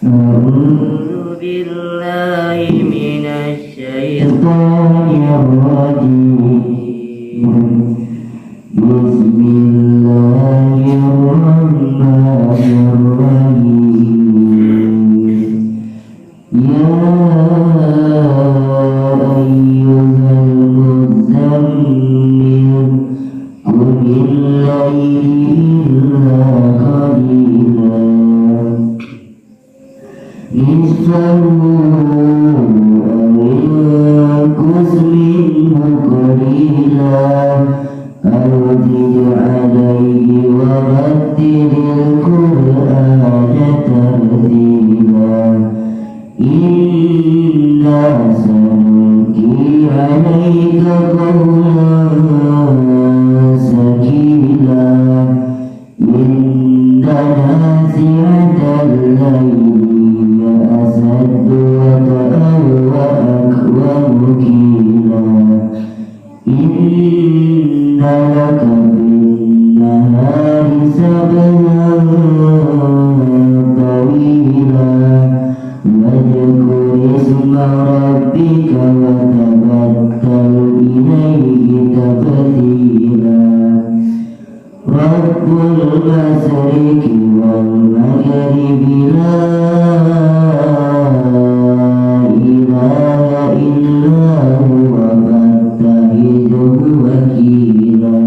أعوذ بالله من الشيطان الرجيم. بسم الله الرحمن الرحيم. يا أيها المزمل قم الليل إلا قليلا نصفه أو انقص منه قليلا أو زد عليه ورتل القرآن ترتيلا إنا سنلقي عليك قولا ثقيلا إن نازعة الليل أسد وطأا وأقوم قيلا إن لك في النهار سبحا طويلا واذكر اسم ربك وتبتل إليه تبتيلا رب المشرق والمغرب لا إله إلا هو فاتخذه وكيلا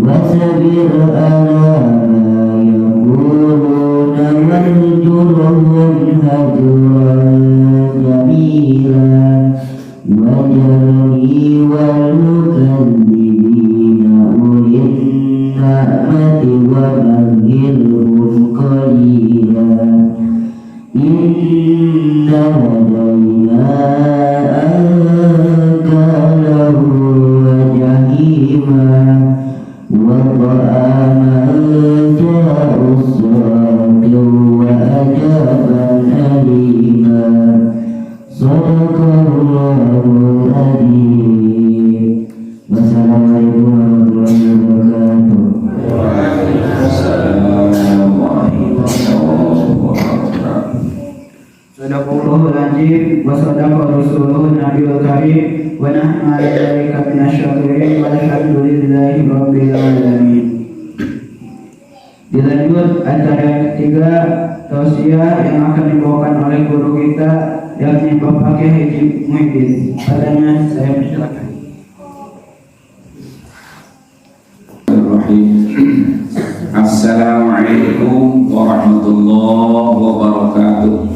واصبر على ما يقولون واهجرهم هجرا جميلا واجعلني والمكذبين أولي النعمة ومهلهم قليلا إن لدينا أنكالا وجحيما وطعاما ذا غصة وعذابا أليما صدق الله العظيم. Wassalamualaikum warahmatullahi wabarakatuh. Sadaqallahul azim wa sadaqa rasuluhun nabiyul karim wa nahnu ala dzalika minasyakirin walhamdulillahi rabbil alamin. Dilanjut acara ketiga tausiah yang akan dibawakan oleh guru kita yakni Bapak Kiai Haji Muhyiddin. Padanya saya persilakan. Assalamualaikum warahmatullahi wabarakatuh.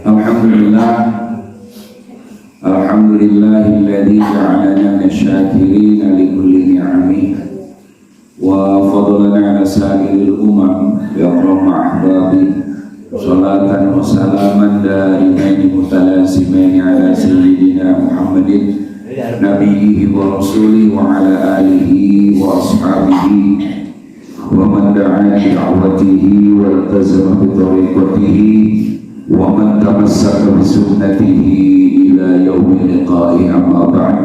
Alhamdulillah, alhamdulillahilladzi ja'alana minasyakirin li kulli ni'amih wa fadlana ala sa'iril ya rahmah ahbabi. Salatan wa salaman darimaini mutalasimaini ala sayyidina Muhammadin nabiyhi wa rasulihi wa ala alihi wa ashabihi wa man da'a bi da'watihi wa iltazama bi tariqatihi wa man tamassaka bi sunnatihi ila yaumil liqa'i amma ba'd.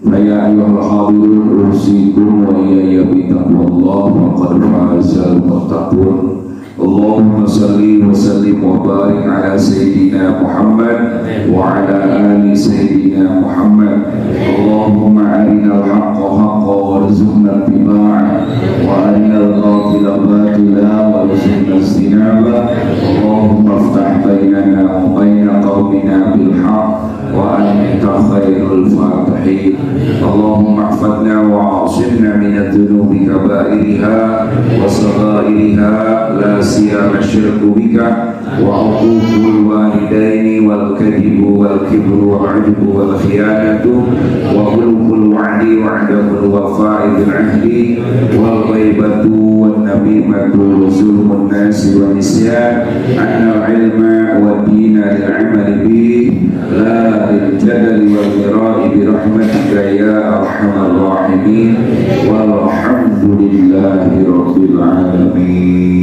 Fa ya ayyuhal hadirun usikum wa iyaya bi taqwallah wa qad fazal muttaqun. Allahumma salli wa sallim wa barik ala Sayyidina Muhammad wa ala ali Sayyidina Muhammad. Allahumma arina al-haqqa haqqa warzuqna ittiba'ah wa arina al-batila batila warzuqna ijtinabah. Allahumma iftah bainana wa baina qaumina bil haqq wa anta khairul fatihin. Allahumma ihfadna wa 'asimna min adh-dhunubi kaba'iriha wa saghairiha la siyama syirku bika wa uququl walidaini wal kadhibu wal kibru wal 'ujbu wal khiyanatu wa khulqul wa'di wa 'adamul wafa'i bil 'ahdi wal ghaibatu wan namimatu wa zulmun nasi wa nisyan anna al-'ilma wa dina lil 'amali bih la lil jadali wal mira'i bi rahmatika ya arhamar rahimin walhamdulillahi rabbil alamin.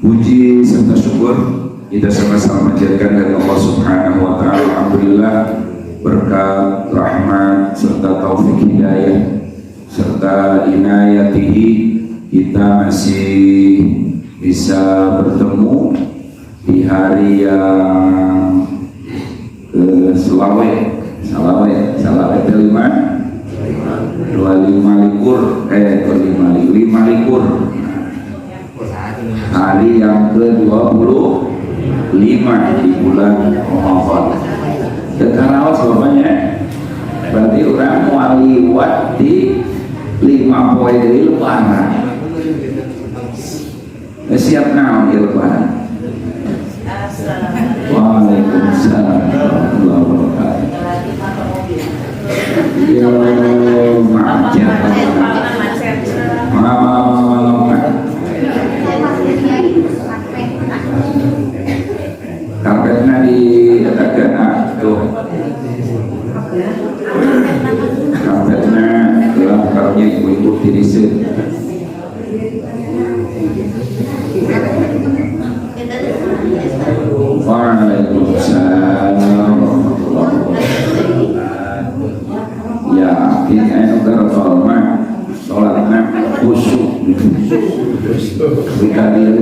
Puji serta syukur kita sama-sama panjatkan dari Allah Subhanahu wa taala. Alhamdulillah, berkat rahmat serta taufik hidayah inayatihi kita masih bisa bertemu di hari yang Selawat kelima 25 likur hari yang ke-25 di bulan Ramadan. Dekarawas bapaknya berarti orang mau liwat di 5 poin dari lebaran. Siap naon di lebaran. Waalaikumsalam warahmatullahi wabarakatuh. Ya macet. Karpetnya diadakan tuh. Karpetnya karpetnya ibu-ibu tirisin. Waalaikumsalam warahmatullahi wabarakatuh. Ya, ini anu karena sholatnya khusyuk. Jika dia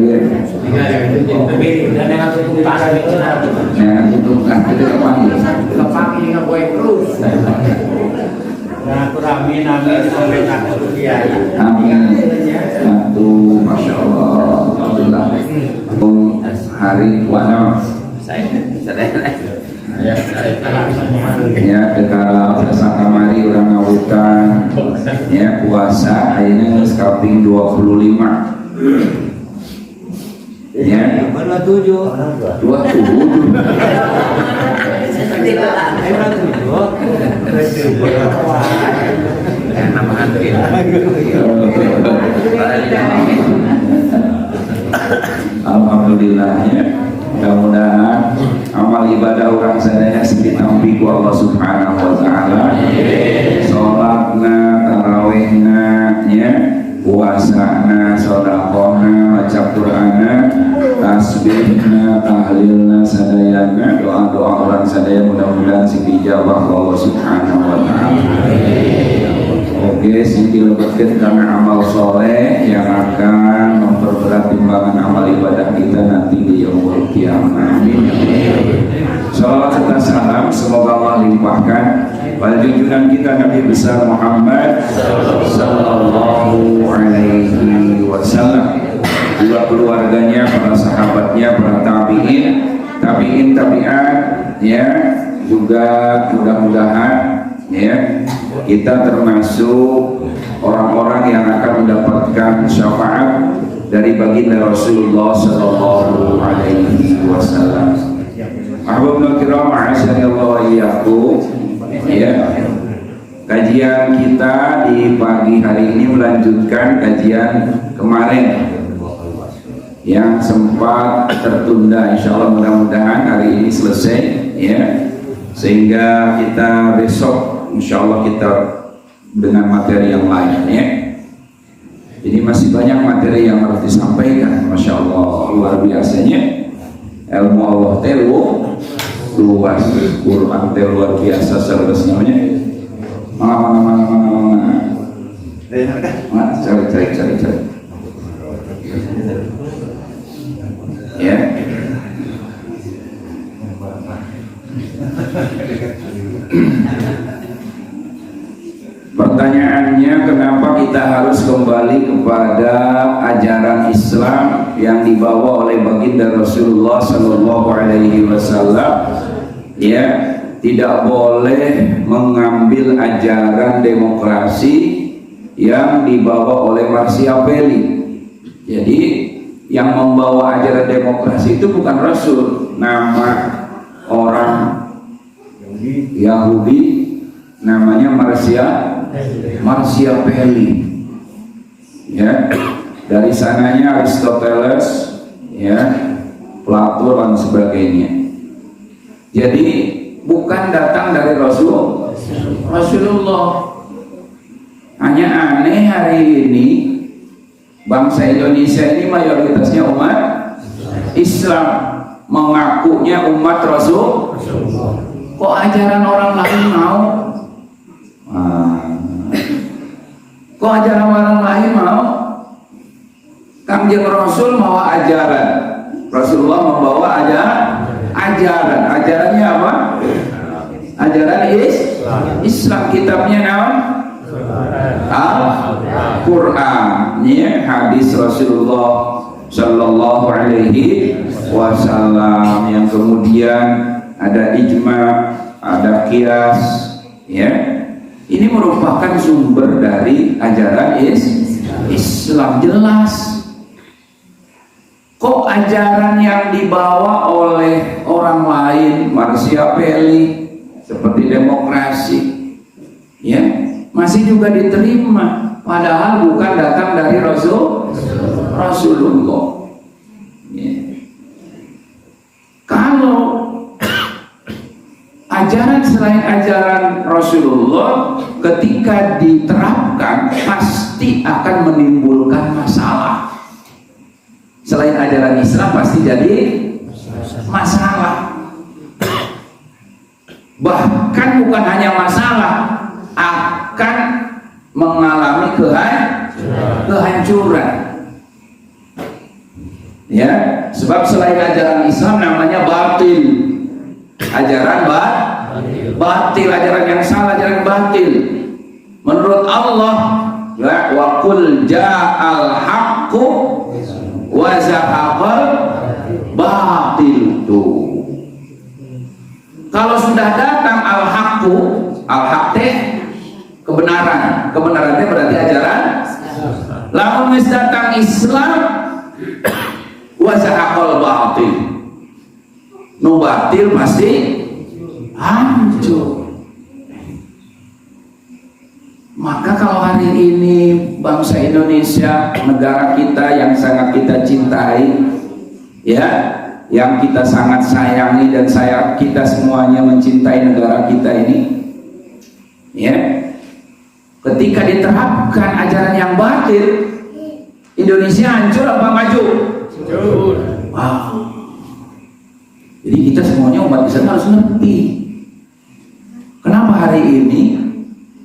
yang tutup kan kita panggil. Kepaki dengan kue terus. Nah, amin sampai takut kiai. Amin. Satu, masya Allah, alhamdulillah. Hari puasa. Ya, dekara puasa kamari orang ngawutan. Ya, puasa akhirnya kaping 25. Ya, Mana 7? 27. Alhamdulillah ya. Mudah-mudahan amal ibadah orang sadaya sedikit nampi ku Allah Subhanahu wa taala. Salatna, tarawihna ya, puasana, sedekahna, maca Qur'ana, tasbihna, tahlilna sadayana, doa-doa orang sadaya mudah-mudahan sing dijabah Allah Subhanahu wa taala. Oke, sing dilebetkeun karena amal soleh yang akan memperberat timbangan amal ibadah kita nanti di yaumul qiyamah. Amin. Salawat serta salam semoga Allah limpahkan pada junjungan kita Nabi besar Muhammad sallallahu alaihi wasallam, juga keluarganya, para sahabatnya, para tabi'in tabi'at ya, juga mudah-mudahan ya kita termasuk orang-orang yang akan mendapatkan syafaat dari baginda Rasulullah sallallahu alaihi wasallam. Ahbabul kiram, a'azzallahu wa iyyakum. Ya. Kajian kita di pagi hari ini melanjutkan kajian kemarin yang sempat tertunda. Insyaallah mudah-mudahan hari ini selesai ya. Sehingga kita besok insyaallah kita dengan materi yang lain ya. Jadi masih banyak materi yang harus disampaikan. Masya Allah, luar biasanya ilmu Allah telu luas, Quran telu luar biasa seharusnya namanya. Mana cari ya. Pertanyaannya, kenapa kita harus kembali kepada ajaran Islam yang dibawa oleh baginda Rasulullah sallallahu alaihi wasallam? Ya, tidak boleh mengambil ajaran demokrasi yang dibawa oleh Machiavelli. Jadi, yang membawa ajaran demokrasi itu bukan Rasul, nama orang Yahudi namanya Machiavelli ya, dari sananya Aristoteles ya, Plato dan sebagainya. Jadi bukan datang dari Rasulullah. Hanya aneh hari ini bangsa Indonesia ini mayoritasnya umat Islam, mengakunya umat Rasul. Kok ajaran orang lain mau? Kok ajaran orang lain mau? Kangjeng Rasul mau ajaran. Rasulullah membawa ajaran. Ajarannya apa? Ajaran Islam. Kitabnya naon? Al-Quran. Ya, hadis Rasulullah Sallallahu Alaihi Wasallam yang kemudian ada ijma, ada qiyas, ya. Ini merupakan sumber dari ajaran Islam, jelas. Kok ajaran yang dibawa oleh orang lain, Machiavelli, seperti demokrasi, ya, masih juga diterima, padahal bukan datang dari Rasulullah. Ya. Kalau ajaran selain ajaran Rasulullah ketika diterapkan pasti akan menimbulkan masalah. Selain ajaran Islam pasti jadi masalah. Bahkan bukan hanya masalah, akan mengalami kehancuran. Ya, sebab selain ajaran Islam namanya batil. Ajaran batil, ajaran yang salah, ajaran batil. Menurut Allah, ya, wa qul ja'al haqqu wa zahaqal batil. Tuh. Kalau sudah datang al-haqqu, al-haq teh kebenaran. Kebenaran teh berarti ajaran. Lamun geus datang Islam wa zahaqal batil. Nu batil pasti hancur. Maka kalau hari ini bangsa Indonesia, negara kita yang sangat kita cintai, ya, yang kita sangat sayangi dan kita semuanya mencintai negara kita ini, ya, ketika diterapkan ajaran yang batil, Indonesia hancur apa maju? Hancur. Wow. Jadi kita semuanya umat Islam harus ngerti. Kenapa hari ini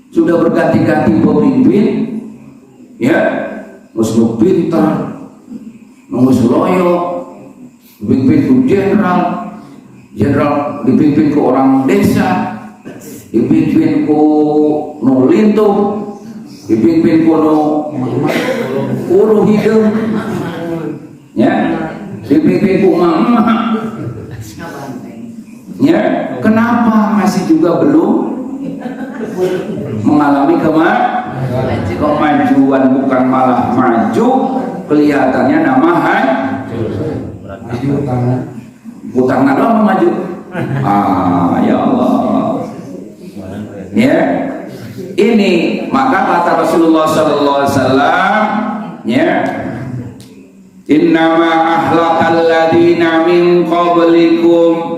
sudah berganti-ganti pemimpin, ya, ngus pintar, ngus loyo, dipimpin ke jenderal dipimpin ke orang desa, dipimpin ke nulintung, dipimpin ke uru hidup, ya, dipimpin ke mama, ya. Kenapa masih juga belum mengalami kemajuan? Bukan malah maju, kelihatannya nama utang doang maju. Ya Allah, ya. Ini maka kata Rasulullah Sallallahu Alaihi Wasallam, ya, innama ahlakal ladina min qablikum,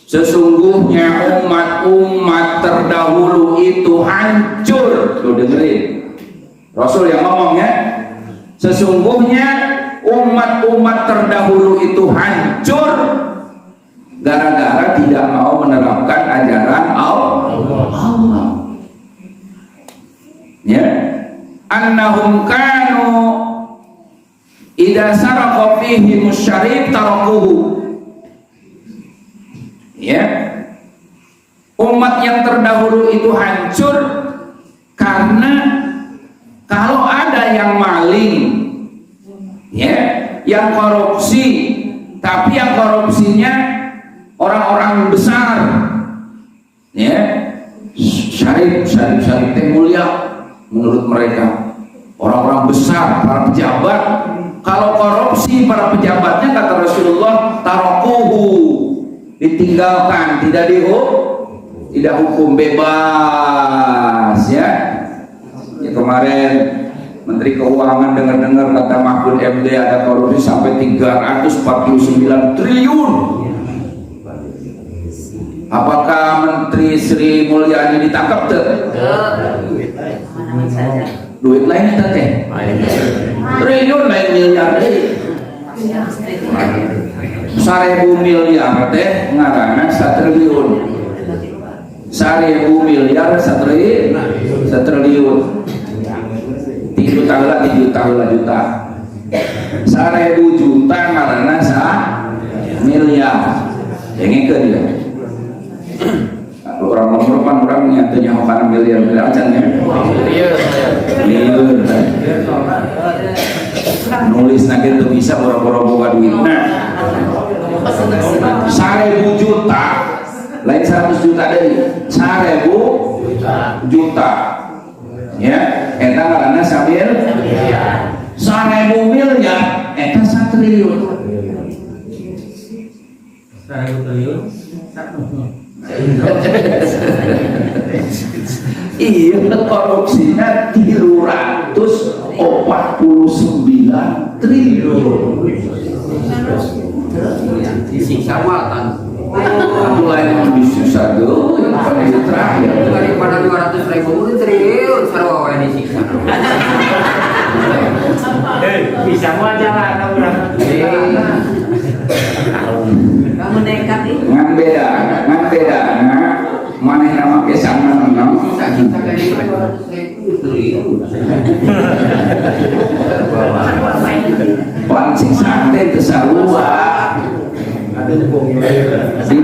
sesungguhnya umat-umat terdahulu itu hancur. Lu dengerin, Rasul yang ngomong, ya. Sesungguhnya umat-umat terdahulu itu hancur gara-gara tidak mau menerapkan ajaran Allah. Ya, annahum kanu idza saraqa fihi musyarib tarakuhu. Ya, umat yang terdahulu itu hancur karena kalau ada yang maling, ya, yang korupsi, tapi yang korupsinya orang-orang besar, ya, syarif teh mulia menurut mereka, orang-orang besar, para pejabat. Kalau korupsi para pejabatnya, kata Rasulullah, tarakuhu, ditinggalkan, tidak hukum, bebas, ya. Ya, kemarin Menteri Keuangan dengar-dengar kata Mahfud MD ada korupsi sampai 349 triliun. Apakah Menteri Sri Mulyani ditangkap tuh? Duit lain itu teh. Triliun lain miliar deh. 1000 miliar teh ngaranna 1 triliun. 1000 miliar 1 triliun. juta juta 1.000 juta karena miliar dengekeun dia orang nyatanya karena miliar acan ya miliar nulis nanti itu bisa boro-boro boga duitna 1.000 juta lain 100 juta dari 1.000 juta ya eta karena sambil 1.000 miliar eta 1 triliun iya korupsinya 349 triliun disiksa matan aku lain disiksa dulu yang terakhir daripada 200.000 triliun sarwa wae disiksa bisa mau jalan orang kamu nekat ini ngan beda mana yang nama kesangan nama kita kayak 200.000 triliun pancing santai kesarua di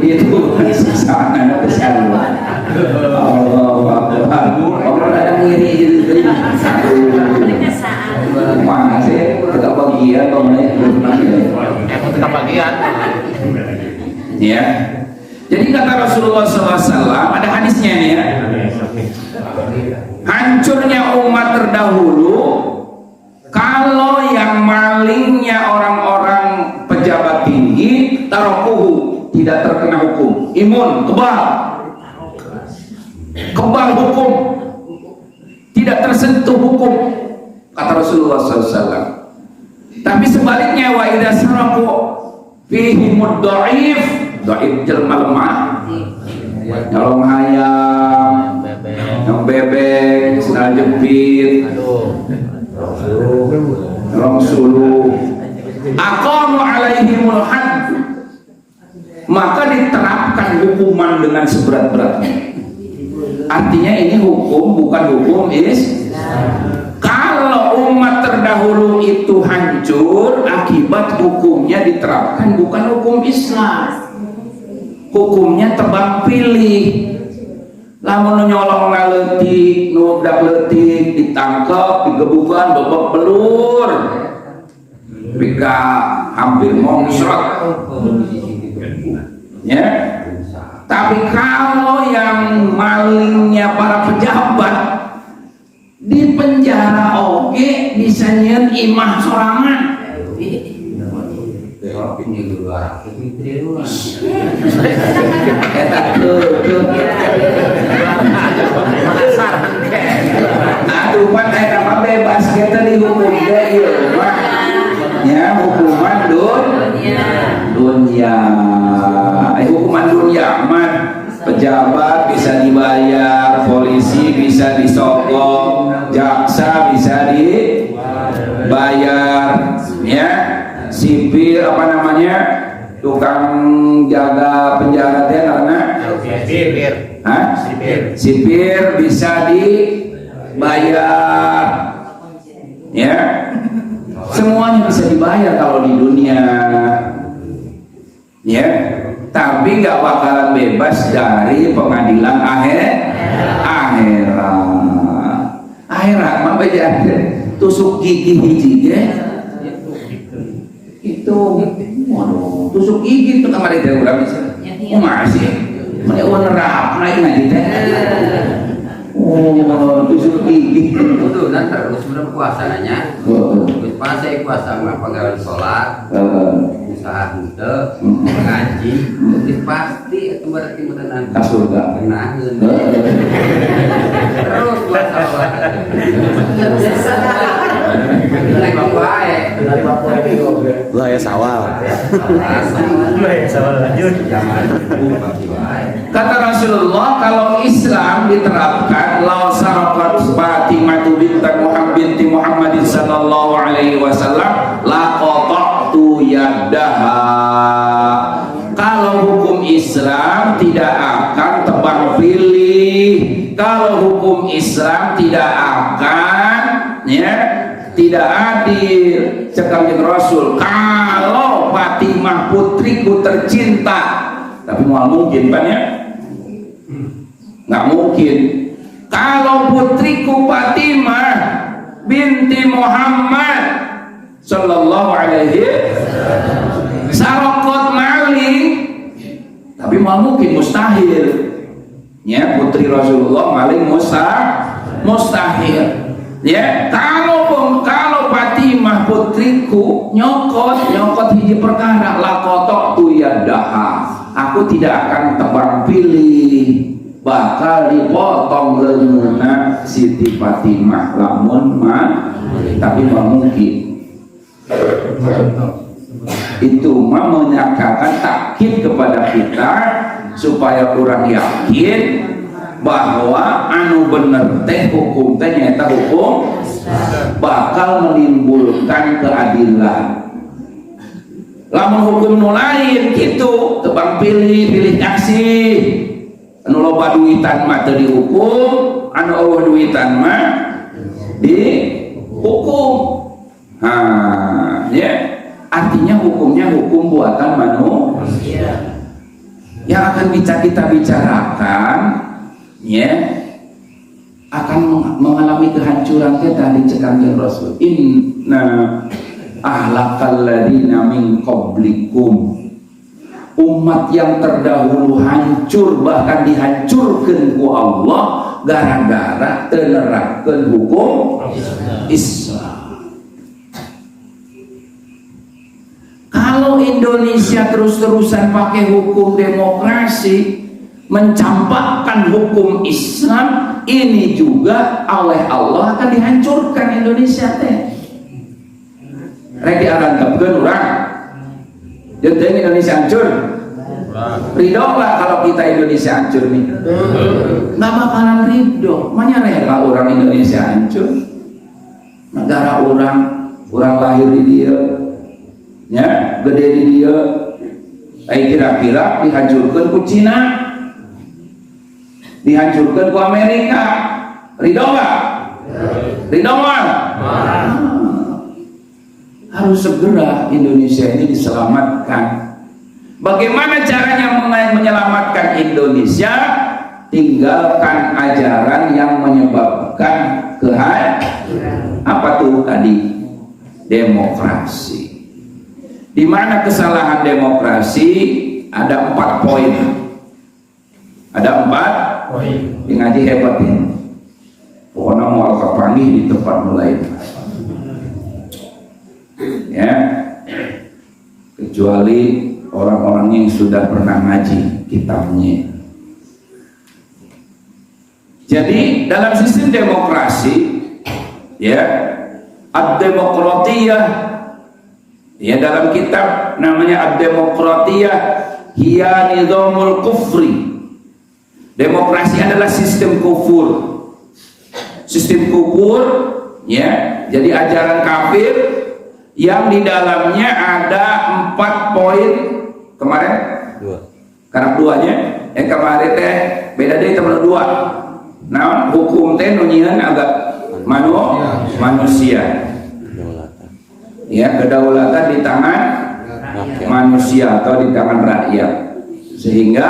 dia itu siksaan kesarua Allah ada ngiri gitu mana sih kita bagian kita bagian ya jadi kata Rasulullah SAW ada hadisnya nih ya hancurnya umat terdahulu kalau yang malingnya orang-orang pejabat tinggi tarokuhu tidak terkena hukum imun kebal hukum tidak tersentuh hukum kata Rasulullah SAW tapi sebaliknya wa idza saraku fihi mudhaif dhaif jelma lemah nyolong ayam nyolong bebek sendal jepit nyolong suluh aqamu alaihimul hadd maka diterapkan hukuman dengan seberat-beratnya artinya ini hukum bukan hukum kalau umat terdahulu itu hancur akibat hukumnya diterapkan bukan hukum Islam hukumnya tebang pilih lamun nyolong ngaletik nudak letik ditangkap digebukan babak belur bika hampir mongsrot ya tapi kalau yang malingnya para pejabat di penjara oke bisa nyen imah sorangan aduh pan air apa bebas kita dihukum ya hukuman dunia hukuman dunia aman pejabat bisa dibayar polisi bisa disogok jaksa bisa dibayar ya sipir apa namanya tukang jaga penjara teh karena sipir bisa dibayar ya semuanya bisa dibayar kalau di dunia ya tapi nggak bakalan bebas dari pengadilan akhirat mah beda tusuk gigi hiji ya itu waduh tusuk gigi itu kemarin dia udah bisa masih mereka nerap naik nanti teh tusuk gigi itu dan terus belum puasanya terus pas saya puasa mah panggalan sholat usaha henteu ngaji terus pasti itu berarti mudahan ka surga benaheun terus puasa dari bapak lah ya sawal lanjut kata Rasulullah kalau Islam diterapkan law sarakat Fatimah binti Muhammadin sallallahu alaihi wasallam la qata'tu yadaha kalau hukum Islam tidak akan tebang pilih kalau hukum Islam tidak akan ya tidak adil cekam jeung Rasul. Kalau Fatimah putriku tercinta, tapi mau mungkin kan ya? Nggak mungkin. Kalau putriku Fatimah binti Muhammad sallallahu alaihi sarokot maling, tapi mau mungkin mustahil. Ya, putri Rasulullah maling mustahil. Ya, kalau Fatimah putriku nyokot hiji perkara lakotok tu yadaha, aku tidak akan tebang pilih, bakal dipotong leungeunna Siti Fatimah lamun mah, tapi mah mungkin. Itu mah menyatakan takkid kepada kita supaya orang yakin bahwa anu bener teh hukum teh nyata hukum bakal menimbulkan keadilan. Lamun hukum nu lain kitu tebang pilih kasih, anu loba duitan mah teu dihukum, anu eueuh duitan mah dihukum. Ya, artinya hukumnya hukum buatan manusia. Yang akan kita bicarakan ya akan mengalami kehancuran kita di cekam Rasul. Inna ahlakal ladina min qablikum, umat yang terdahulu hancur, bahkan dihancurkan ku Allah gara-gara tenerapkan hukum Islam. Kalau Indonesia terus-terusan pakai hukum demokrasi, mencampakkan hukum Islam, ini juga oleh Allah akan dihancurkan Indonesia teh. Rek diarantepkeun urang. Jeung Indonesia hancur. Ridho lah kalau kita Indonesia hancur nih. Nggak bakalan ridho. Manya rela orang Indonesia hancur. Negara orang lahir di dia, ya, gede di dia. Kira-kira dihancurkan ku Cina, dihancurkan ku Amerika. Ridho nggak? Ridho nggak? Harus segera Indonesia ini diselamatkan. Bagaimana caranya menyelamatkan Indonesia? Tinggalkan ajaran yang menyebabkan kehancuran. Apa tuh tadi? Demokrasi. Di mana kesalahan demokrasi? Ada 4 poin. Ada 4 poin. Di ngaji hebat ini. Pokoknya mau kapangi di tempat mulai. Ya, kecuali orang-orang yang sudah pernah ngaji kitabnya. Jadi dalam sistem demokrasi, ya, ad-demokratiyah, ya, dalam kitab namanya ad-demokratiyah hiya nizamul kufri. Demokrasi adalah sistem kufur. Sistem kufur, ya, jadi ajaran kafir yang di dalamnya ada 4 poin. Kemarin 2. Karena 2-nya kemarin teh beda deh teman 2. Nah, hukum teh nunyian agak manusia. Ya, kedaulatan di tangan manusia atau di tangan rakyat. Sehingga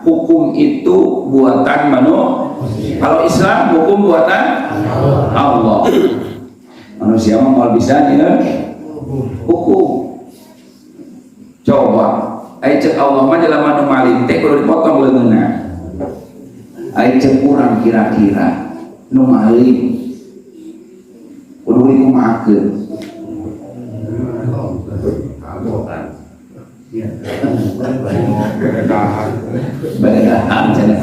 hukum itu buatan manusia. Kalau Islam hukum buatan Allah. Manusia mah mau bisa ya hukum. Coba cek Allah mah jelema nu maling teh kudu dipotong leungeunna. Cek kurang kira-kira nu maling kudu dikumahakeun. Bedahan cenah.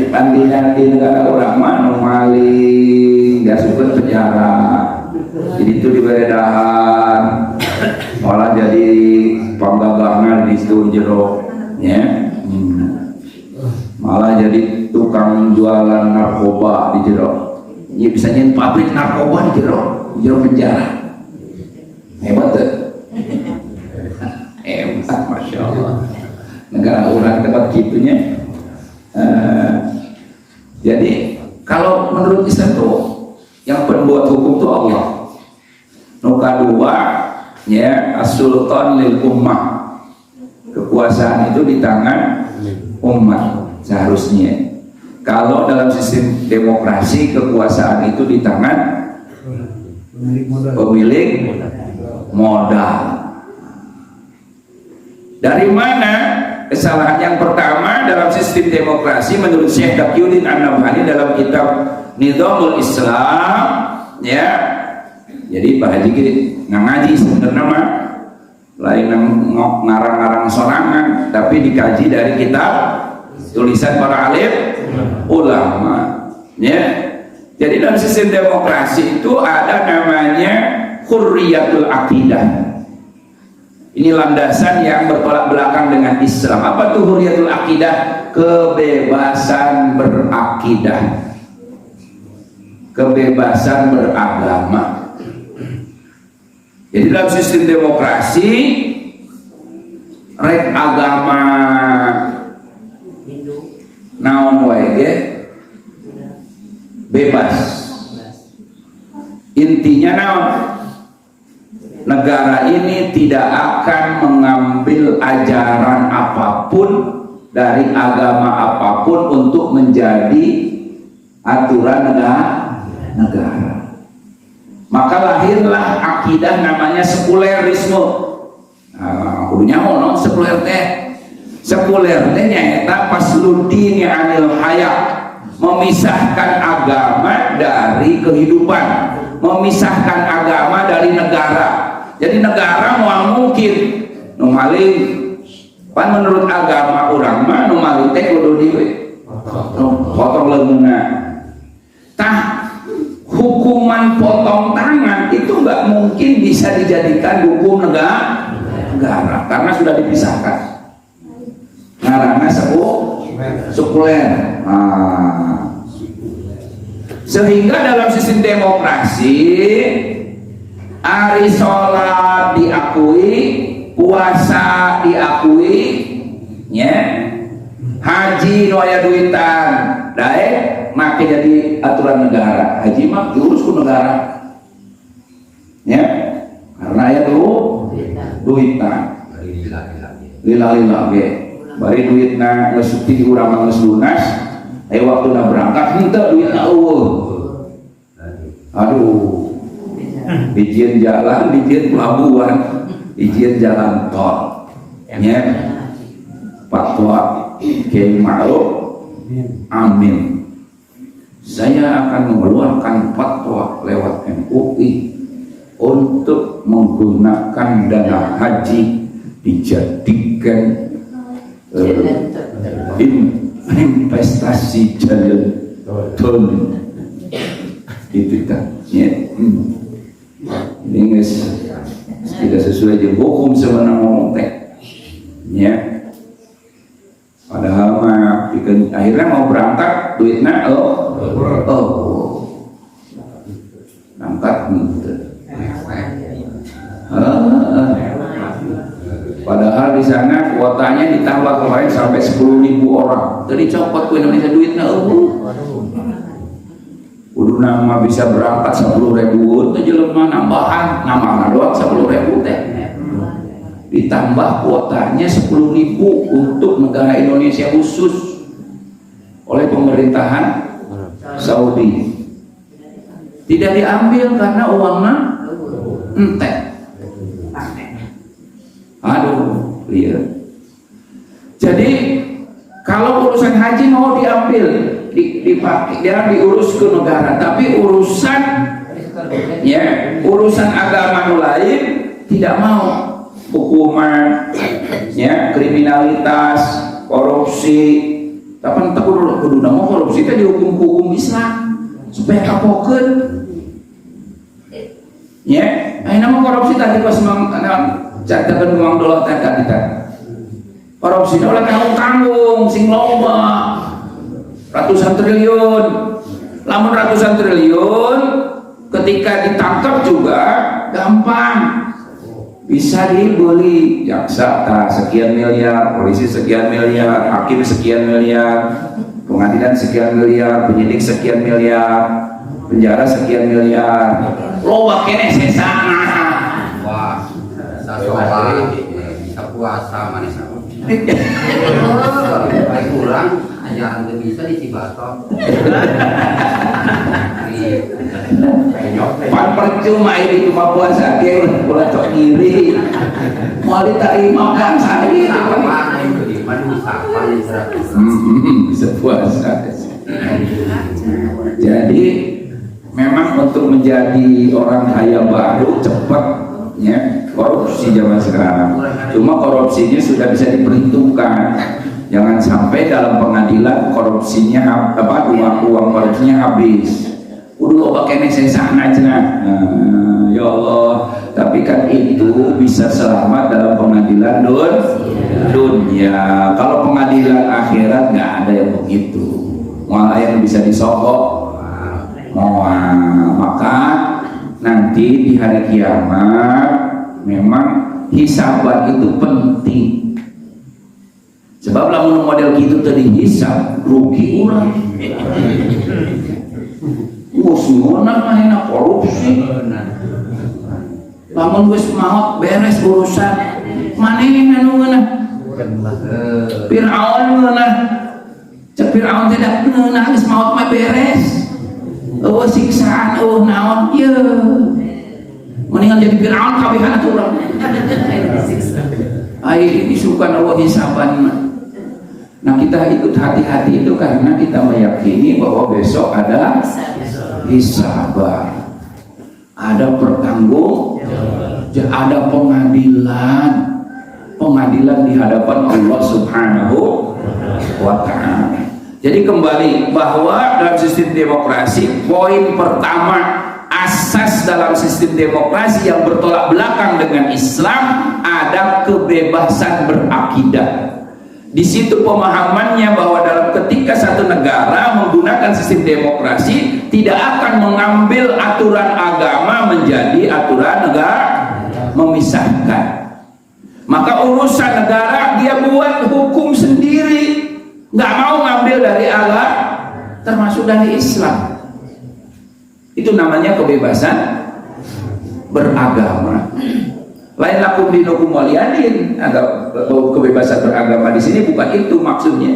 Bandingan di negara urang mah nu maling diasupkeun penjara. Jadi itu diberedahan, malah jadi panggagangan di situ jero, ya. Malah jadi tukang jualan narkoba di jero. Ya bisa nyen pabrik narkoba di jero penjara. Hebat tuh. Hebat, masya Allah. Negara orang tempat gitunya. Jadi Kalau menurut Islam tuh yang pembuat hukum tuh Allah. Nuka dua, ya as-sultan lil ummah. Kekuasaan itu di tangan umat seharusnya. Kalau dalam sistem demokrasi kekuasaan itu di tangan pemilik modal. Dari mana kesalahan yang pertama dalam sistem demokrasi menurut Syekh Taqiyuddin An-Nabhani dalam kitab Nizamul Islam, ya. Jadi Pak Haji ngaji sebenarnya mah lain ngarang-ngarang sorangan, tapi dikaji dari kitab tulisan para alim ulama, ya. Jadi dalam sistem demokrasi itu ada namanya hurriyatul aqidah. Ini landasan yang bertolak belakang dengan Islam. Apa tuh hurriyatul aqidah? Kebebasan berakidah, kebebasan beragama. Jadi dalam sistem demokrasi rek agama naon wae bebas. Intinya naon? Negara ini tidak akan mengambil ajaran apapun dari agama apapun untuk menjadi aturan negara. Maka lahirlah akidah namanya sekulerisme. Kudunya ono sekuler teh. Sekuler teh nyaeta pasludini anil hayat, memisahkan agama dari kehidupan, memisahkan agama dari negara. Jadi negara mau mungkin nu maling pan menurut agama urang mah nu maling teh kudu potong leungeunna. Tah hukuman potong tangan itu nggak mungkin bisa dijadikan hukum negara karena sudah dipisahkan. Ngaranna sekuler. Sehingga dalam sistem demokrasi ari sholat diakui, puasa diakui, ya, haji nu aya duitan, dae make jadi aturan negara. Haji mah diurus ku negara, ya, karena aya duitan. Lila ge, bari duitna geus supti urang mah geus lunas, aya waktuna berangkat henteu duitna eueuh. Aduh. Izin jalan, izin pelabuhan, izin jalan tol, ya. Fatwa Kiai Ma'ruf, amin. Saya akan mengeluarkan fatwa lewat MUI untuk menggunakan dana haji dijadikan investasi jalan tol. Itu kan, ya. Ini tidak sesuai dengan hukum sebenarnya ngomong teh, ya. Padahal mah akhirnya mau berangkat duitnya berangkat padahal di sana kuotanya ditambah kemarin sampai 10.000 orang. Jadi copot ke Indonesia duitnya udah nama bisa berangkat 10.000 itu jelema nambahan nama doang 10.000 teh ditambah kuotanya 10.000 untuk negara Indonesia khusus oleh pemerintahan Saudi. Tidak diambil karena uangnya entek. Aduh, lihat. Jadi kalau urusan haji mau diambil dipakai, dia diurus ke negara, tapi urusan agama lain tidak mau. Hukuman, ya, kriminalitas, korupsi, tapi entah kudu nama korupsi itu dihukum Islam supaya kapokeun, ya. Nama korupsi tadi pas catakan uang dolar tadi korupsi oleh tanggung sing loba ratusan triliun. Lamun ratusan triliun ketika ditangkap juga gampang, bisa dibeli jaksa sekian miliar, polisi sekian miliar, hakim sekian miliar, pengadilan sekian miliar, penyidik sekian miliar, penjara sekian miliar. Loba kene sesana. Wah, bisa sholat, bisa puasa, mana sama. Baik kurang, ajaran itu bisa di Cibatok. Pan percuma ini cuma puasa ke, pulang cok iri. Mau diterima kan saya. Apa itu di mana usapan Bisa puasa. Jadi memang untuk menjadi orang kaya baru cepat ya korupsi zaman sekarang. Cuma korupsinya sudah bisa diperhitungkan. Jangan sampai dalam pengadilan korupsinya uang korupsinya habis. Udah pakai nesesana aja. Ya Allah. Tapi kan itu bisa selamat dalam pengadilan dunia. Kalau pengadilan akhirat nggak ada yang begitu. Malah yang bisa disogok. Maka nanti di hari kiamat memang hisaban itu penting. Sebab lamun model gitu tadi hisab rugi orang. Semua mana korupsi. Lamun wis maut beres urusan manehna nu ngeunah. Firaun ngeunah. Cek Firaun tidak ngeunah geus maut mah beres. Eueuh siksaan, eueuh naon ieu. Mendingan jadi Firaun kawihan atuh urang. Ai disukan eueuh hisaban. Nah kita ikut hati-hati itu karena kita meyakini bahwa besok ada hisaban, ada ada pengadilan di hadapan Allah Subhanahu wa Ta'ala. Jadi kembali bahwa dalam sistem demokrasi, poin pertama asas dalam sistem demokrasi yang bertolak belakang dengan Islam ada kebebasan berakidah. Di situ pemahamannya bahwa dalam ketika satu negara menggunakan sistem demokrasi tidak akan mengambil aturan agama menjadi aturan negara memisahkan. Maka urusan negara dia buat hukum sendiri, nggak mau ngambil dari Allah, termasuk dari Islam. Itu namanya kebebasan beragama. Lain lakum dinukum waliyadin. Kebebasan beragama di sini bukan itu maksudnya.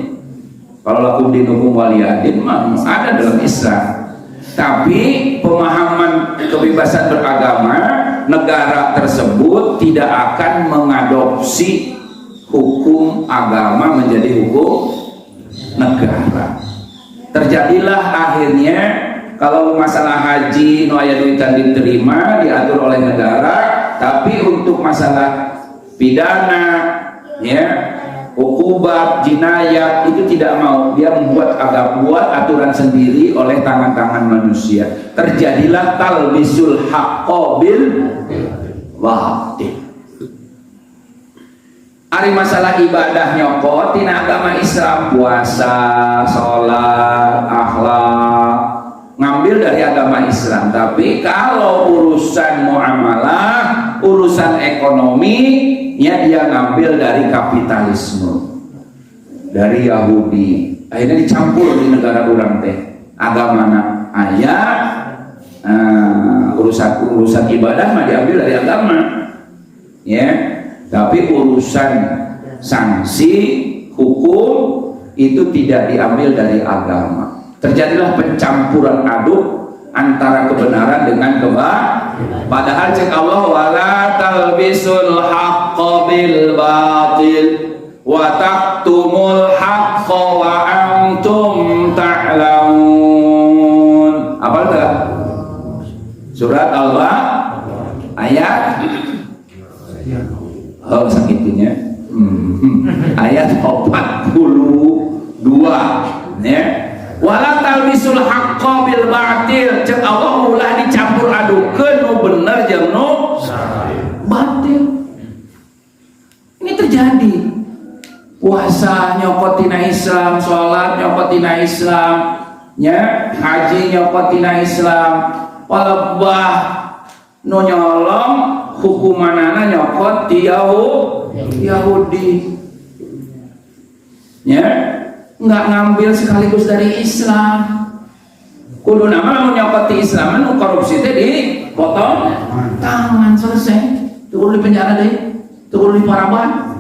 Kalau lakum dinukum waliyadin mah ada dalam Islam. Tapi pemahaman kebebasan beragama, negara tersebut tidak akan mengadopsi hukum agama menjadi hukum negara. Terjadilah akhirnya kalau masalah haji nu aya duitan diterima diatur oleh negara. Tapi untuk masalah pidana, ya, hukubat, jinayat itu tidak mau. Dia buat aturan sendiri oleh tangan-tangan manusia. Terjadilah talbisul haqqo bil batil. Ari masalah ibadah nyokot tina agama Islam, puasa, sholat, akhlak ngambil dari agama Islam. Tapi kalau urusan muamalah, urusan ekonomi, ya dia ngambil dari kapitalisme, dari Yahudi. Akhirnya dicampur di negara orang teh. Agama ayat, urusan ibadah mah diambil dari agama, ya. Tapi urusan sanksi hukum itu tidak diambil dari agama. Terjadilah pencampuran aduk antara kebenaran dengan padahal cek Allah wala talbisul haqqo bil batil wa taktumul haqqo wa antum ta'lamun. Apa itu? Surat Allah ayat sakitnya ayat 42 ya. Wala talbisul haqqo bil batil, cek Allah ulah dicampur adukeun nu bener jeung nu batil. Ini terjadi. Puasa nyokot tina Islam, sholat nyokot tina Islam, nya haji nyokot tina Islam, palebah nu nyolong hukumanana nyokot ti Yahudi. Ya. nggak ngambil sekaligus dari Islam. Kudu nama mau nyokoti Islam, nu korupsi teh dipotong tangan, selesai. Tuh di penjara deh, tuh di paraban.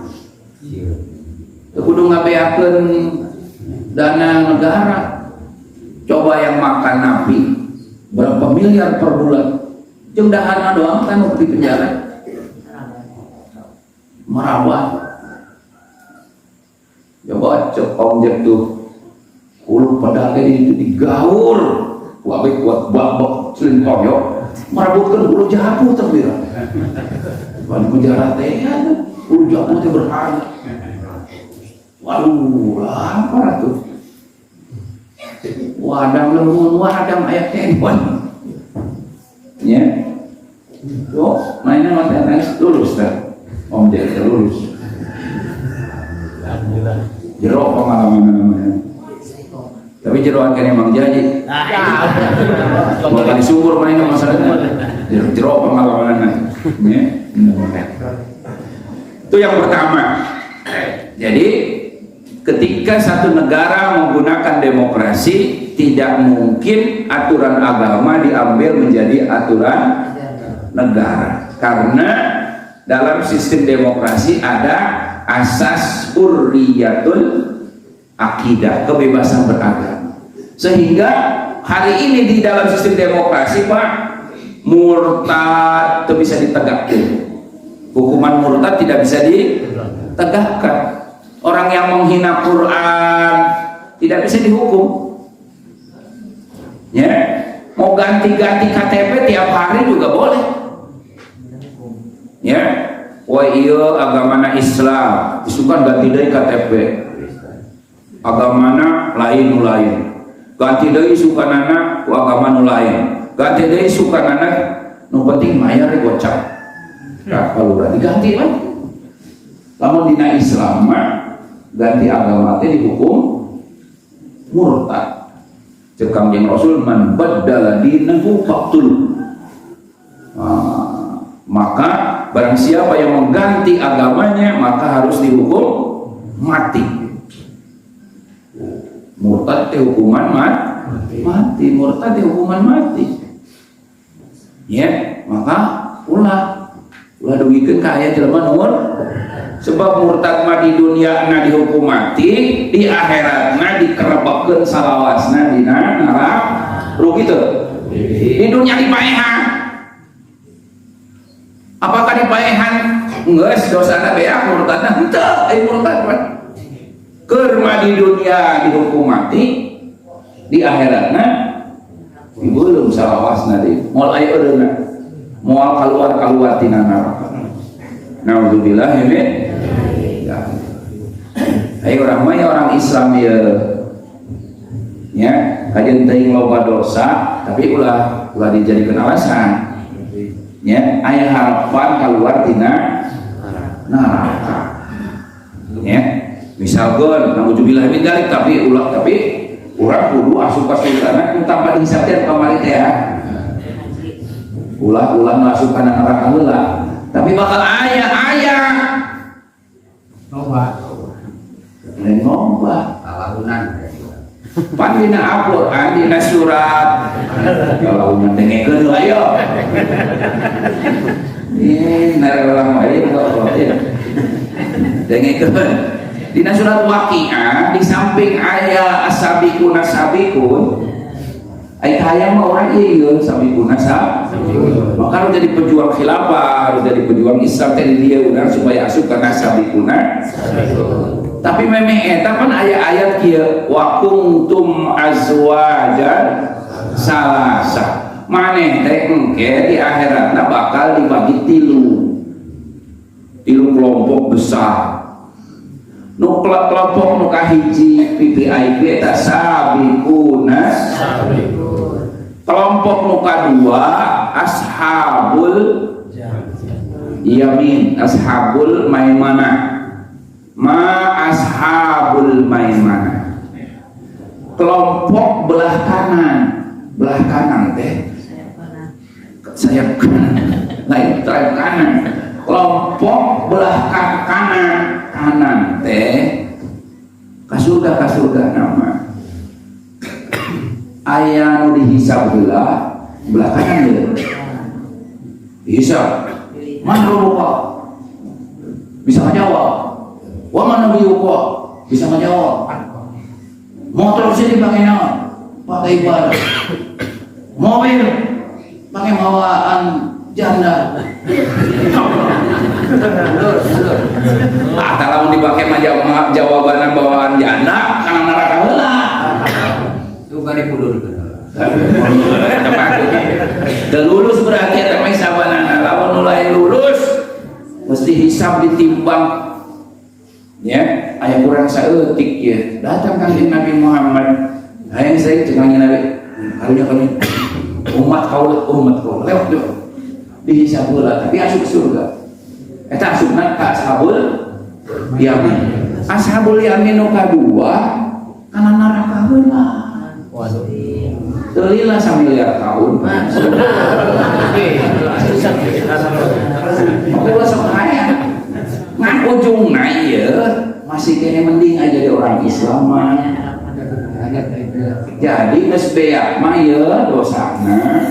Tuh kudu ngabeakeun dana negara. Coba yang makan napi berapa miliar per bulan, jeung dahana doang kan di penjara. Merawat. Coba cek objek tuh ulu pedagang itu digaur wabik buat babak selin toyo merabutkan ulu jabu terbira di penjara teh ulu jabu teh berharga. Waduh apa tuh wadang lemun wadang ayat telepon ya yo mainnya mas lulus dah objek lulus jero pengalaman namanya. Tapi jeroan kan emang janji. Bukan disubur main masalahnya. Jero pengalaman ya. Itu yang pertama. Jadi ketika satu negara menggunakan demokrasi, tidak mungkin aturan agama diambil menjadi aturan negara. Karena dalam sistem demokrasi ada asas hurriyatul akidah, kebebasan beragama. Sehingga hari ini di dalam sistem demokrasi Pak, murtad itu bisa ditegakkan. Hukuman murtad tidak bisa ditegakkan. Orang yang menghina Quran tidak bisa dihukum. Ya, mau ganti-ganti KTP tiap hari juga boleh. Ya, wah iya agamana Islam, isukan ganti deui KTP. Agamana lain lain. Ganti deui sukanana ku agama nu lain. Ganti deui sukanana nu penting mayar gocap. Nah, kalau udah diganti lagi. Lamun dina Islam mah ganti agama teh dihukum murtad. Cek Kangjeng Rasul man baddala dinahu faqtul. Maka barang siapa yang mengganti agamanya maka harus dihukum mati. Murtad teh hukuman mati, murtad teh hukuman mati. Ya, maka ulah dugikeun ka aya jelema nomor sebab murtad mah di dunia na dihukum mati, di akhiratna dikerebekeun salawasna dina neraka. Rugi teu? Di dunia dipaehan. Apakah dipaehan geus dosana beak murtadna? Henteu, murtad mah. Keur mah di dunia dihukum mati, di akhiratna dibeuleum salawasna deui. Moal aya eureuna, moal kaluar tina neraka. Naudzubillah min. Ayo orang mah orang Islam ya, kajian teuing loba dosa, tapi ulah dijadikan alasan. Ya, aya harapan keluar tina neraka. Ya, misalkan naudzubillah min dzalik, tapi urang kudu asup ka surga tanpa dihisab teh pamari teh ya. Ulah masuk ka neraka heula. Tapi bakal aya loba. Lain loba. Alahunan. Pan dina Al-Qur'an dina surat alahunan dengekeun ayo. Narang wae dengekeun. Dina surat Waqiah di samping aya as-sabiqun ayat hayang mah orang ieu sabiqun sabiqun. Maka harus jadi pejuang khilafah, harus jadi pejuang Islam teh dia urang supaya asup kana sabiqun. Tapi memang eta kan ayat-ayat kieu wa kuntum azwajan salasa. Maneh teh engke di akhiratna bakal dibagi tilu kelompok besar. Nu kelompok nu kahiji PPIP eta sabiquna kelompok nu kadua ashabul yamin ashabul maimanah ma ashabul maimanah kelompok belah kanan teh sayap kanan lain sayap kanan kelompok belah kanan teh kasurga nama aya nu dihisab heula belakangan deui dihisab man rabbuka bisa ngajawab wa man nabiyuka bisa ngajawab motor sih dipakai naon pakai ibadah mobil pakai bawaan janda kalau dipakai jawaban bawaan janda karena neraka heula Itu kan dipulur. lulus berarti eta mah sabanana lawan mulai lulus mesti hisab ditimbang ya aya kurang saeutik ya datang kanjeng Nabi Muhammad hayang saya cenah Nabi harunya kami umat kau lewat tuh dihisab heula tapi asup surga eta asupna ka ashabul yamin nu kadua kana neraka heula Telilah samiliar tahun. Aku sok kaya. Ngan ujungna ieu masih kene mending aja jadi orang Islam. Jadi geus beak mah ieu dosana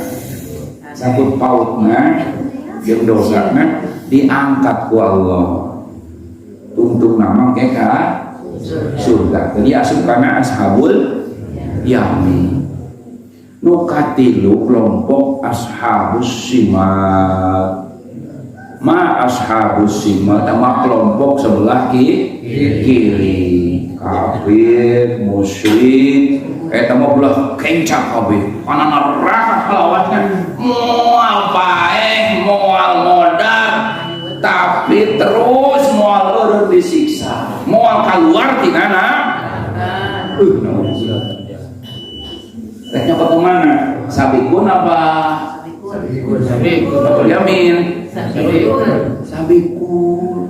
sangkut pautna jeung dosana diangkat ku Allah. Untuk nama ke ka surga. Jadi asup kana ashabul yamin. Nu katilu kelompok ashabus simat. Ma ashabus simat sama kelompok sebelah kiri. Kafir, musyrik, eta mah belah kencang kabeh. Kana neraka halawatna. Moal bae, moal modal, tapi terus moal eureun disiksa. Moal kaluar ti kana. Teknya kemana? Sabikun apa? Sabikun. Yamin. Sabikun.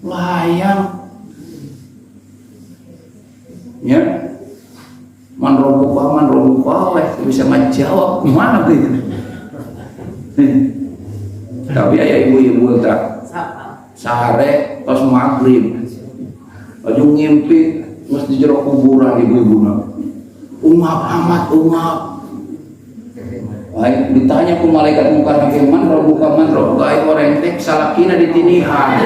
Layang. Ya. Man robuka, bisa menjawab mana gitu. Tapi ayah ibu-ibu tak sare pas maghrib. Aju ngimpi mesti jero kuburan ibu-ibuna. Ungap amat. Baik, ditanya ku malaikat muka nabi man robuka ay orang teh salakina ditinihan.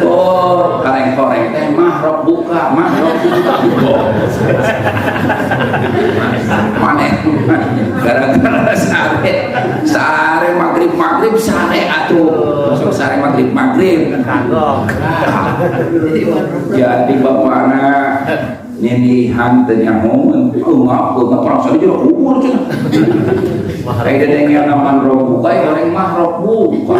Oh, koreng teh mah robuka. Maneh gara-gara sare maghrib sare atuh. Masuk sare maghrib. Jadi bapana ninihan tanya ngomong ngap perasaan juga kubur cenah kayak dedengnya naman robuka orang mah robuka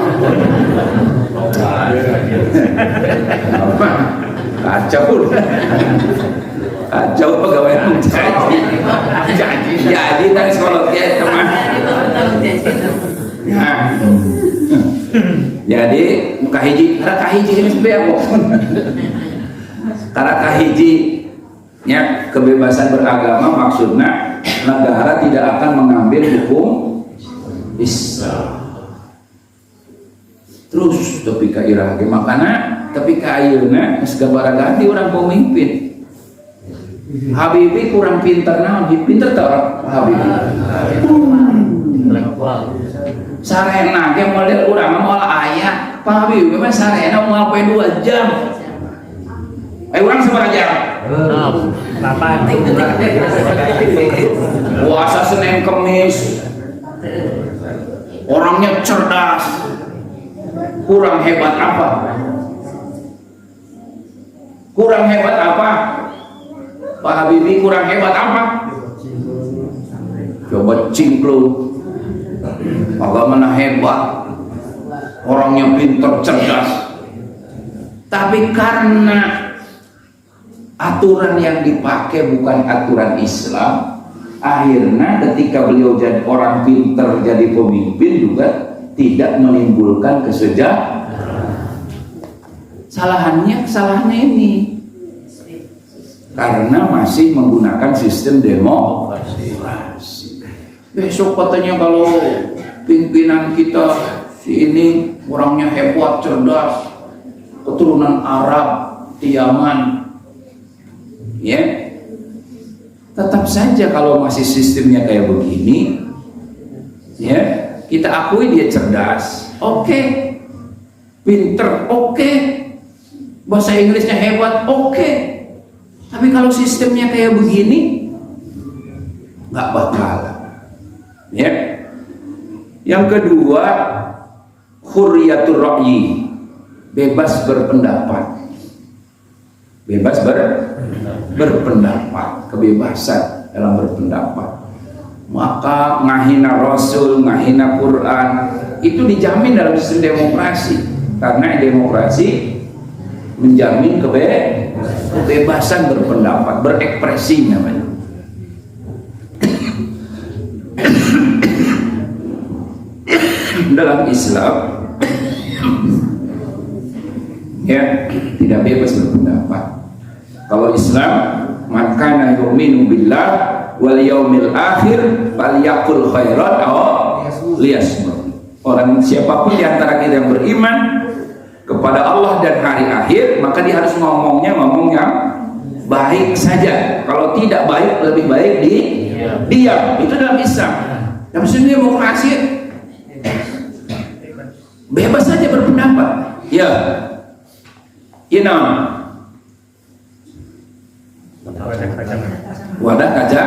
kacau pegawai jadi dari sekolah dia teman jadi kahiji ini sebenarnya karena kahiji ya, kebebasan beragama maksudnya negara tidak akan mengambil hukum Islam. Terus tapi ka irah ge makana tapi ka ayeuna geus gabara ganti urang pemimpin. Habibi kurang pinter naon? Pinter teh Habibi. Sarena ge model urang moal aya. Pak Habibi mah sarena moal poe 2 jam. Urang sabaraha jam? 8. Puasa Senin Kemis. Orangnya cerdas. Kurang hebat apa? Pak Habibie kurang hebat apa? Coba cingklung. Bagaimana hebat? Orangnya pintar, cerdas. Tapi karena aturan yang dipakai bukan aturan Islam, akhirnya ketika beliau jadi orang pintar jadi pemimpin juga tidak menimbulkan kesejahteraan. Kesalahannya ini karena masih menggunakan sistem demokrasi. Besok katanya kalau pimpinan kita si ini orangnya hebat, cerdas, keturunan Arab, Yaman, ya. Tetap saja kalau masih sistemnya kayak begini, ya, kita akui dia cerdas, oke, pinter, oke, bahasa Inggrisnya hebat, oke. Tapi kalau sistemnya kayak begini, nggak bakal, ya. Yang kedua, hurriyatur ra'yi, bebas berpendapat. Bebas berpendapat, kebebasan dalam berpendapat. Maka ngahina Rasul, ngahina Quran itu dijamin dalam sistem demokrasi, karena demokrasi menjamin kebebasan berpendapat, berekspresi namanya. Dalam Islam, ya, tidak bebas berpendapat. Kalau Islam, man kana yu'minu billah wal yaumil akhir falyaqul khairan aw liyasmut. Orang siapapun di antara kita yang beriman kepada Allah dan hari akhir, maka dia harus ngomong yang baik saja. Kalau tidak baik, lebih baik diam. Itu dalam Islam. Dalam sistem demokrasi bebas saja berpendapat. Ya. You know. Wadah kaca.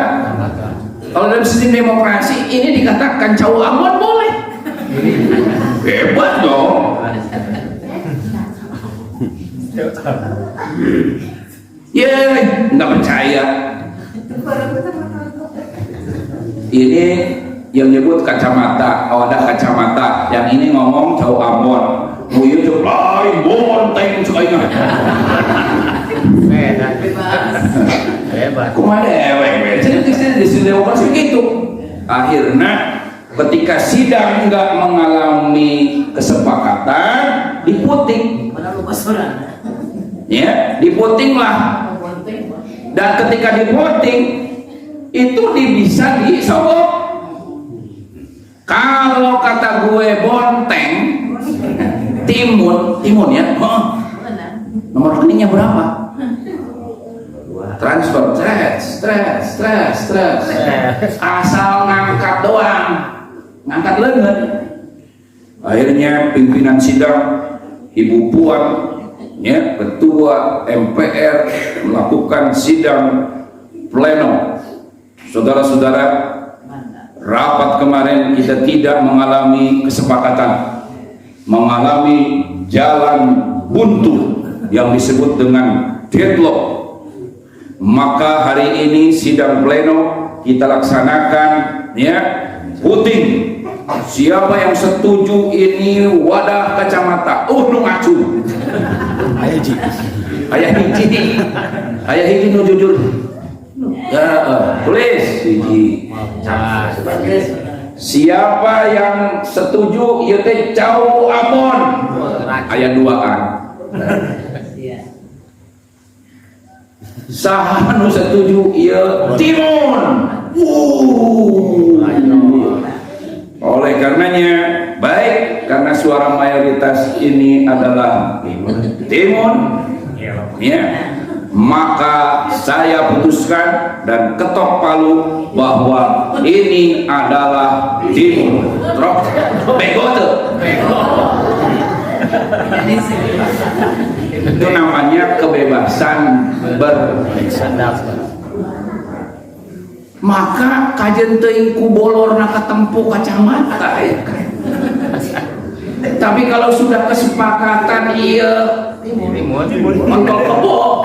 Kalau dalam sistem demokrasi ini dikatakan cau aman boleh. Hebat dong. Nggak percaya. Ini yang nyebut kacamata, wadah kacamata. Yang ini ngomong cau amon. Muyu cuk lain bonteng cuainya. Hebat. Kumaha dewek. Jadi di demokrasi begitu. Akhirnya ketika sidang nggak mengalami kesepakatan, diputing. Ya, diputing lah. Dan ketika diputing itu bisa disogok. Kalau kata gue bonteng, timun ya. Nomor rekeningnya berapa? Transfer, stres. Asal ngangkat doang, ngangkat lengan. Akhirnya pimpinan sidang, Ibu Puan, ya, Ketua MPR melakukan sidang pleno. Saudara-saudara, rapat kemarin kita tidak mengalami kesepakatan, mengalami jalan buntu yang disebut dengan deadlock. Maka hari ini sidang pleno kita laksanakan, ya, voting. Siapa yang setuju ini wadah kacamata? Nu ngacu. Ayah hiji nu jujur. Ya, tulis hiji. Siapa yang setuju ieu teh cau amon? Aya duaan. Saha nu setuju ieu timun. Oleh karenanya, baik karena suara mayoritas ini adalah timun, ya, maka saya putuskan dan ketok palu bahwa ini adalah timun. Trok bego tuh. Itu namanya kebebasan berpendapat. Maka kajen teuing ku bolorna katempo kacamata ya. Tapi kalau sudah kesepakatan iya mentol kebo.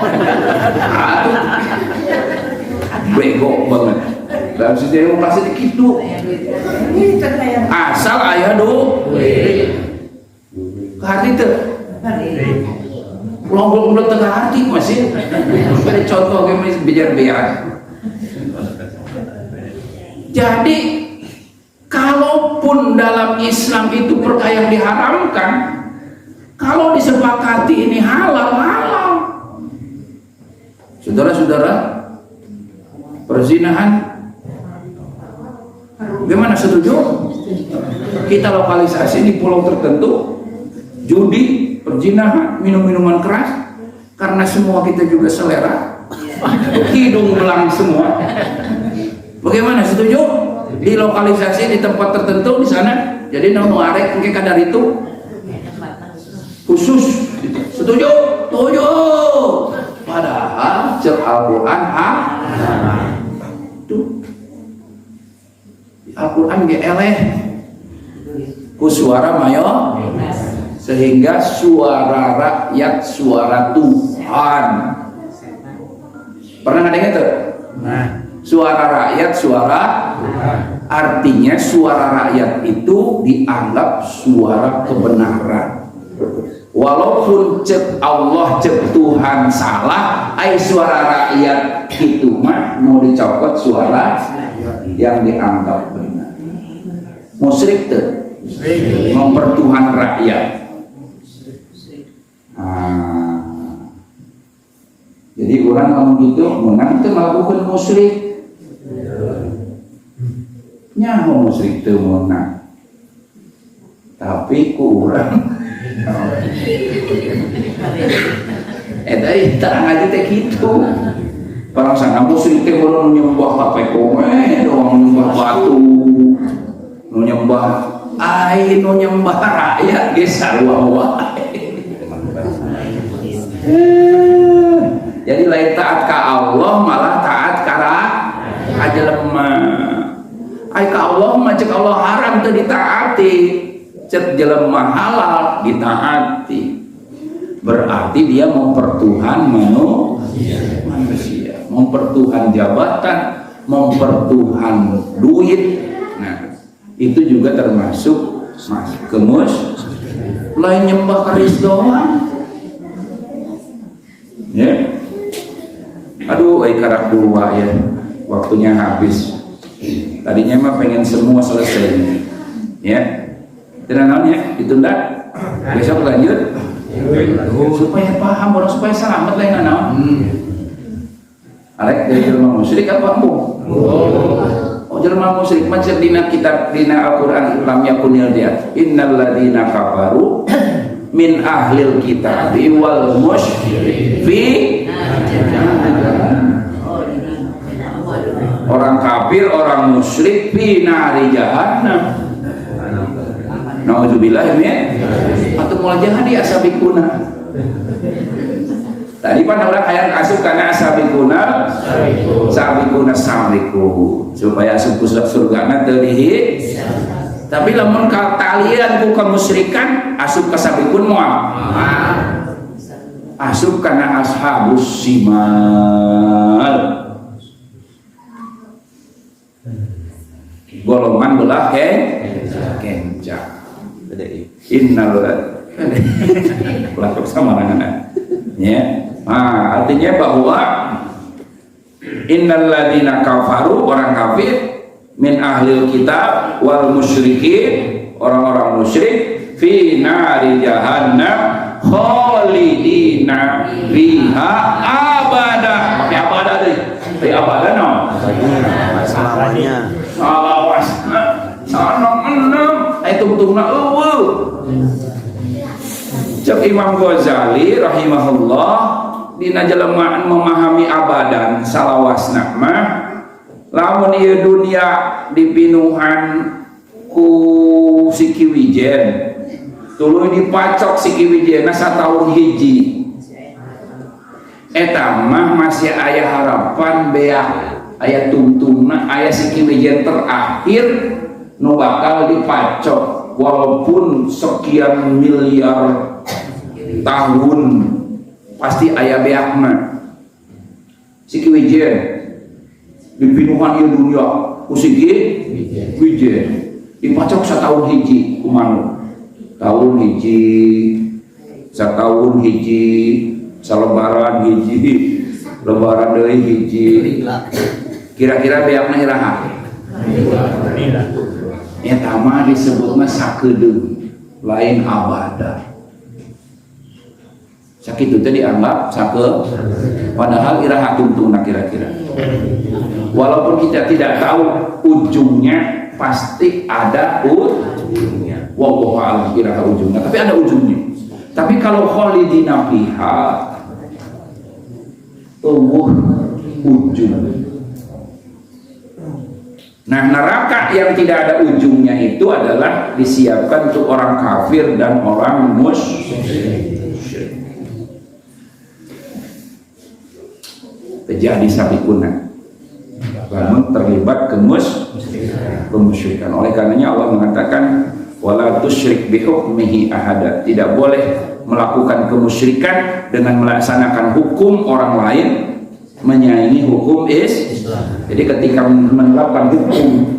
Bego banget. Dalam sistem demokrasi gitu. Asal aya duit. Hati teu. Lombok tengah hati masih. Ada contoh geus biar-biar. Jadi kalaupun dalam Islam itu perkara yang diharamkan, kalau disepakati ini halal. Saudara-saudara, perzinahan gimana, setuju? Kita lokalisasi di pulau tertentu, judi, perzinahan, minum-minuman keras, karena semua kita juga selera, hidung belang semua. Bagaimana, setuju? Di lokalisasi di tempat tertentu di sana, jadi nu arek engke kadar itu khusus, setuju? Setuju. Padahal cek Al-Quran tuh Al-Quran ge eleh ku suara mayo, sehingga suara rakyat suara Tuhan. Pernah ngedengar tuh? Suara rakyat suara artinya suara rakyat itu dianggap suara kebenaran. Walaupun cek Allah cek Tuhan salah, suara rakyat itu mah mau dicopot suara yang dianggap benar. Musyrik tuh mempertuhan rakyat. Jadi orang kalau gitu menang itu melakukan musyrik. Nyaho musyrik itu menang. Tapi kurang. Dari terang aja teh gitu. Orang sana musyrik teh belum nyembah pakai kome, doang nyembah batu, nyembah air, nyembah rakyat, gesar wae. Jadi lain taat ka Allah malah taat kara ajelema. Ai ka Allah mah cek Allah haram teu ditaati, cek jelema halal ditaati. Berarti dia mempertuhan manusia, mempertuhan jabatan, mempertuhan duit. Nah, itu juga termasuk kemus. Lain nyembah keris doang. Ya. Aduh, karak dua ya, waktunya habis. Tadinya mah pengen semua selesai, ya. Tenang ya, ditunda. Besok lanjut. Supaya paham orang, supaya selamat lain naon. Arek dari jelema musyrik apa empung? Oh, jelema musyrik macam dina kitab dina Al-Qur'an lam yakunil dia. Innal ladzina kafaru min ahlil kitab wal musyrikin. Orang kafir, orang musyrik fi nari jahannam. Nauzubillah min atau mulai jangan di asabikuna. Tadi pan orang hayang asup karena asabikuna sabiku supaya asup ke surga teu dihi. Tapi lamun kalian ku kemusyrikan asup ke sabikun moal. Asup karena ashabus simal. Golongan belah kencang. Innal pelakuk sama anak-anak. Ya. Artinya bahwa innal ladzina kafaru, orang kafir, min ahlil kitab wal musyrikin, orang-orang musyrik, fi nari jahannam khalidina fiha abada. Pakai abada deh. Pakai abada no. Selamanya. Salawasna. Salam-salam. Tungtungna eueuh. Cek Imam Ghazali rahimahullah dina jelema memahami abadan salawasna mah lamun ieu dunia dipinuhan ku siki wijen tuluy dipacok siki wijena sataun hiji eta mah masih aya harapan beak aya tungtungna aya siki wijen terakhir nu bakal dipacok walaupun sekian miliar tahun pasti aya beakna siki wijen dipinuhan ieu dunia ku siki wijen dipacok satahun hiji kumaha tahun hiji satahun hiji salebaran hiji lebaran deui hiji kira-kira beakna iraha eta mah disebutna sakedeung lain abada. Sakitu teh dianggap sake padahal iraha tungtungna kira-kira. Walaupun kita tidak tahu ujungnya, pasti ada ujungnya. Wallahu a'lam iraha ujungnya, tapi ada ujungnya. Tapi kalau khalidina fiha, ujung. Nah, neraka yang tidak ada ujungnya itu adalah disiapkan untuk orang kafir dan orang musyrik. Terjadi sabikuna, namun terlibat kemusyrikan. Oleh karenanya Allah mengatakan wala tusyrik bi hukmihi ahada. Tidak boleh melakukan kemusyrikan dengan melaksanakan hukum orang lain menyaingi hukum Islam. Jadi ketika menerapkan hukum,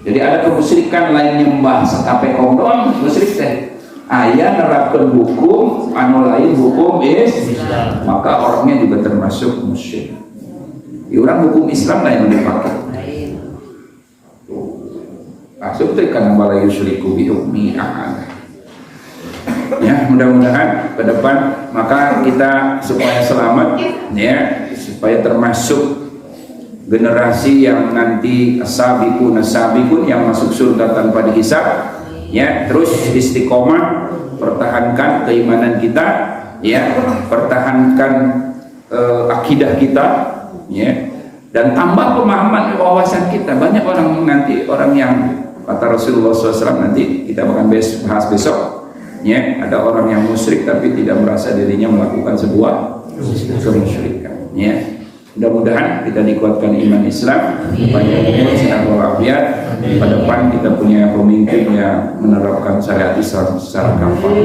jadi ada kemusyrikan lain nyembah sekape kondom, musyrik teh. Aya nerapkan hukum anu lain hukum Islam, maka orangnya juga termasuk musyrik. Orang hukum Islam lain dipakai. Masuk teh kana bala yusyriku bi hukmi ahad. Ya, mudah-mudahan ke depan maka kita supaya selamat, ya, supaya termasuk generasi yang nanti as-sabiqun yang masuk surga tanpa dihisab, ya. Terus istiqomah, pertahankan keimanan kita, ya, pertahankan akidah kita, ya, dan tambah pemahaman wawasan kita. Banyak orang nanti, orang yang kata Rasulullah SAW, nanti kita akan bahas besok, ya, ada orang yang musyrik tapi tidak merasa dirinya melakukan sebuah kemusyrikan, ya. Mudah-mudahan kita dikuatkan iman Islam, panjang umur, sehat walafiat. Pada depan kita punya pemimpin yang menerapkan syariat Islam secara kafah.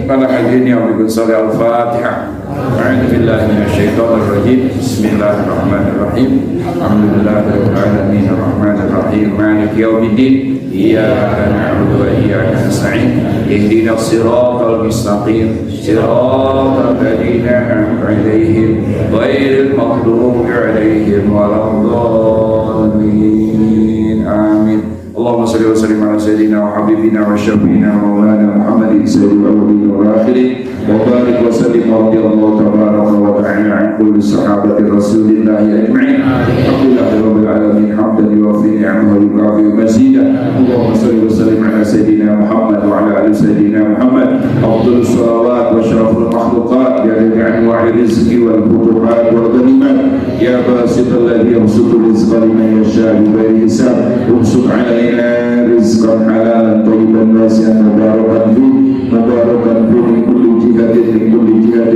Pada hadirin yang bersalawat Al-Fatihah. A'udzu billahi minasyaitonir rajim. Bismillahirrahmanirrahim. Alhamdulillahirabbil alamin arrahmanir rahim maliki yaumiddin. Iyyaka na'budu wa iyyaka nasta'in. Ihdinas siratal mustaqim. Siratal ladzina an'amta 'alaihim ghairil maghdubi 'alaihim waladdallin. Amin. Allahumma shalli wa sallim ala sayyidina wa habibina wa syafiina wa maulana Muhammadin sayyidil awwalin wal akhirin. Wa barik wa sallim wa radiyallahu tabaraka wa ta'ala an kulli sahabati Rasulillah ajma'in. Alhamdulillahi rabbil alamin hamdan yuwaffi ni'amahu wa yukafi mazidah. Allahumma shalli wa sallim ala sayyidina Muhammad wa ala ali sayyidina Muhammad. Afdhalus salawat wa syaraful makhluqat bi anwa'i rizqi wal futuhat wal ghanimat. Ya basital ladzi yabsutu rizqa liman yasha'u bi ghairi hisab. Umsuk 'alaina rizqan halalan thayyiban wasi'an mubarakan fi min kulli jihadin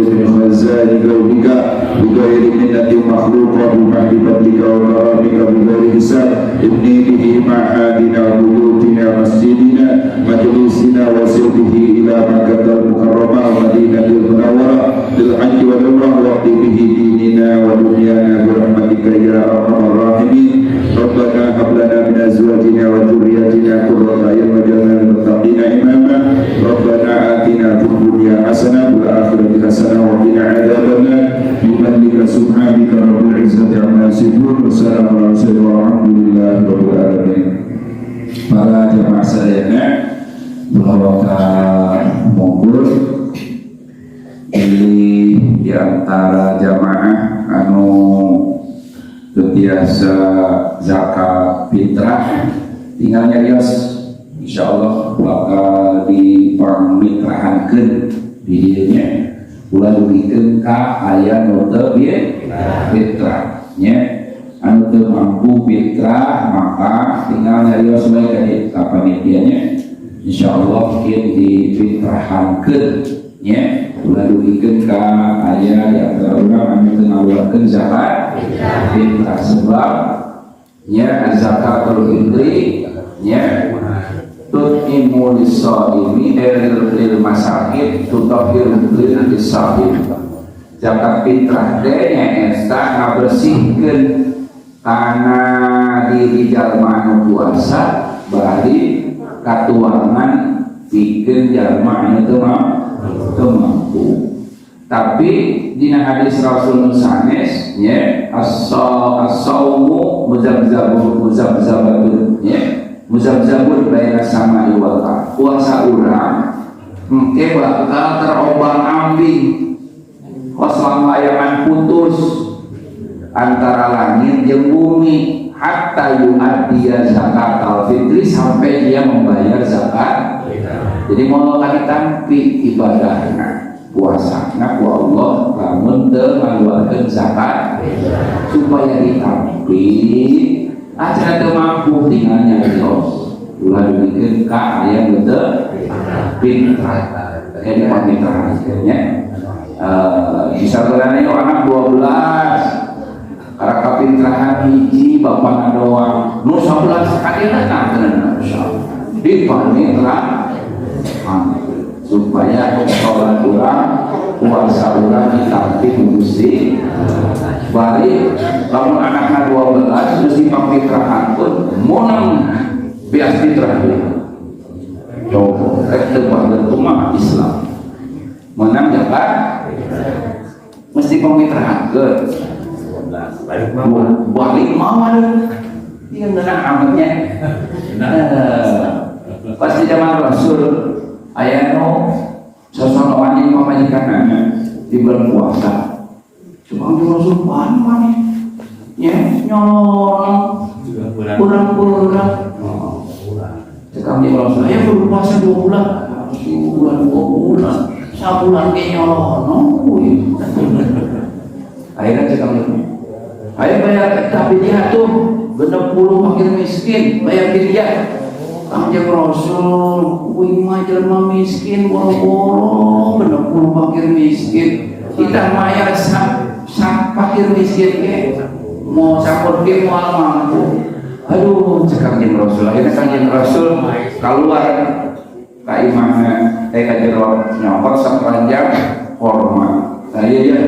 min khazani ghaibika bi ghairi minnati makhluqa bi mahdibatika wa karamika bi ghairi hisab. Ibni bihi ma'adina buyutina masjidina majlisina wa sirbihi ila Makkah al-Mukarramah wa Madinatul Munawwarah lil hajji wal umrah wa bihi dinina wa dunyana bi rahmatika ya arhamar rahimin. Rabbana hab lana min azwajina wa dhurriyyatina qurrata a'yun waj'alna lil muttaqina imama. Rabbana atina fid dunya hasanah wa akhirati hasanah wa qina adzabannar. Bimannika subhanaka rabbil izzati amma yasifun. Wassalamu ala mursalin walhamdulillahi rabbil alamin. Para jamaah sadayana bahwa monggo di antara jamaah anu biasa zakat fitrah tinggal nyarios insyaallah bakal dipamitrahankeun di dieu ulah dugikeun ka aya nu teu fitrah nya anu teu mampu fitrah maka tinggal nyarios bae ka panitianya insyaallah kieu difitrahankeun nya ulah dugikeun ka aya yang urang anu teu ngaluarkeun zakat fitrah sebab nya zakatul fitri nya tut'imu lis-shaimi lil masakin tutahhiru lis-shaim. Zakat fitrah teh nyaeta ngabersihkeun kana diri jalma anu puasa bari katuangan pikeun jalma anu teu mampu. Tapi dina hadis Rasul sanes nya as-saumu muzabzabun nya muzabzabun baina sama iwata. Puasa urang engke bakal terombang-ambing selama ayaman putus antara langit jeung bumi hatta yu'addiya zakat al-fitri sampai dia membayar zakat Jadi mau kali tampi ibadahna puasana ku Allah lamun teu ngaluarkeun zakat supaya ditampi aja teu mampu tinggal nyarios ulah dibikeun ka aya teu pintar jadi pamitra nya misalnya anak 12 karena kapintrahan hiji bapak doang nu 11 kadina kangen insyaallah di pamitra supaya sholat urang puasa urang ditampi Gusti bari lamun anakna 12 mesti pamitrahan pun monang bias fitrah coba rek teu banget umat Islam menang jabat mesti pamitrahan ke balik mau dia ngenak amatnya pasti zaman Rasul aya no sosok wani pamajikanana di bulan puasa cuma di Rasul wani ya nyolong kurang sekarang di Rasul saya berpuasa 2 bulan sebulan 2 bulan sabulan ke nyolong akhirnya sekarang ayo bayar tapi dia tuh 60 fakir miskin bayar dia Kanjeng Rasul, kuing mah jelema miskin boro-boro, bener puluh fakir miskin. Kita mayar sak fakir miskin ke, mau sampun ke moal mampu. Aduh, cek Kanjeng Rasul. Akhirnya Kanjeng Rasul keluar ka imahna, ka jero nyokot sapanjang hormat. Saya ya,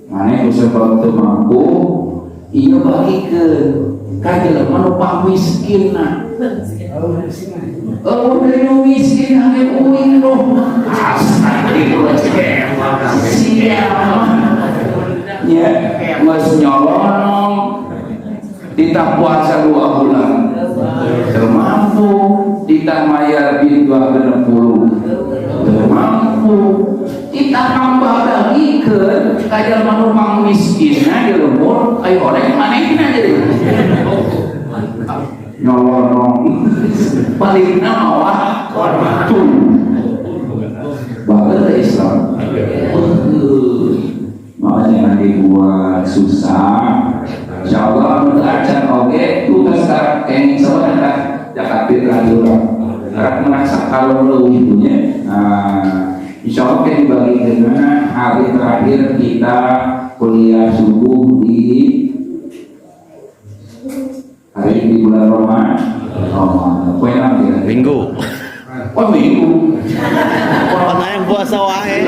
mana kusebab teu mampu, iya bagikeun ka jelema nu pamiskinna. Oh, dari miskin hanya uing loh. Siapa? Ya, mas nyolong. Kita puasa 2 bulan. Termampu. Kita mayar bil 260. Termampu. Kita tambah lagi ke kayak manupang miskin aja loh. Ayo orang manekin aja deh. Nyolong paling nawah tuh bahkan Islam makanya nanti buat susah insyaallah untuk acan oke tugas sekarang yang sebenarnya Jakarta radio orang menaksa kalau lo ibunya insyaallah kita dibagi dengan hari terakhir kita kuliah subuh di hari di bulan Ramadan, Minggu. Oh minggu. Mana yang puasa wae?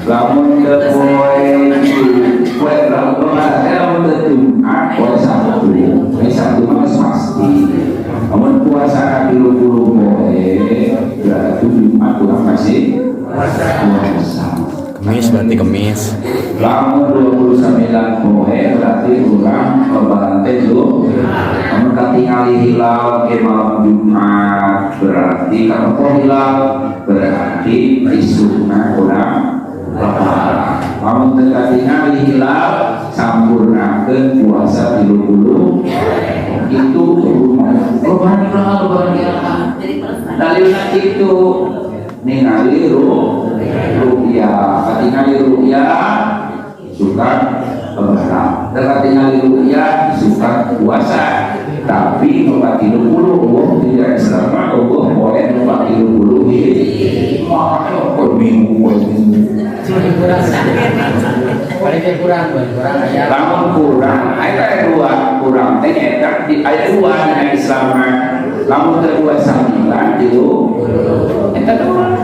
Lamun ke poe Ramadan puasa Sabtu mah pasti. Namun puasa 30 poe berarti Jumat kurang masih puasa. Kemis berarti kemis. Lamun 29 poe berarti kurang pembantai dulu. Namun ketinggali hilal ke malam Jumat berarti kalau hilal berarti isukna kurang lebaran. Namun ketinggali hilal sampurnakeun puasa 30 itu lebaran dalilna itu ningali ru'ya katingali ru'ya suka lebaran dan katingali ru'ya suka puasa tapi nomor 30 tidak selama Allah boleh nomor 30 maka minggu kurang ayat 2 kurang ternyata di ayat 2 dengan Islam lamun kedua 9 itu eta dua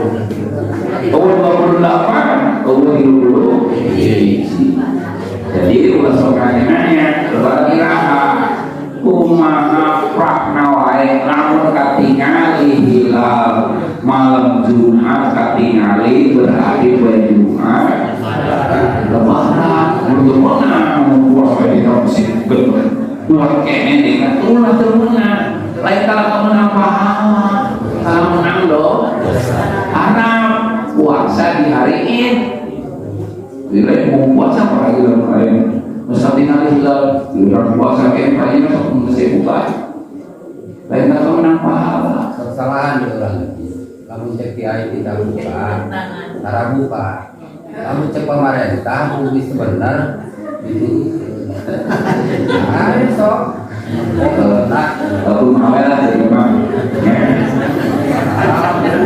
umur 28 umur 30 jadi ulah sokannya nanya lebaran iraha kumaha prakna wae lamun katingali hilal malam Jumat katingali berarti poe Jumat lebaran untuk menang puasa di tahun sikut buat kene dengan ulah termenang lain kalau kamu menang pahala kalau menang loh Arab puasa di hari Id bila mau puasa apa lagi dalam lain Masatina hilal, bulan puasa kayak paling masuk mesti buka. Lain tak menang pahala. Kesalahan di orang itu. Kamu cek di IT kita buka, cara buka. Kamu cek pemerintah, mungkin sebenar itu. Ayo sok. Aku mau lah jadi memang.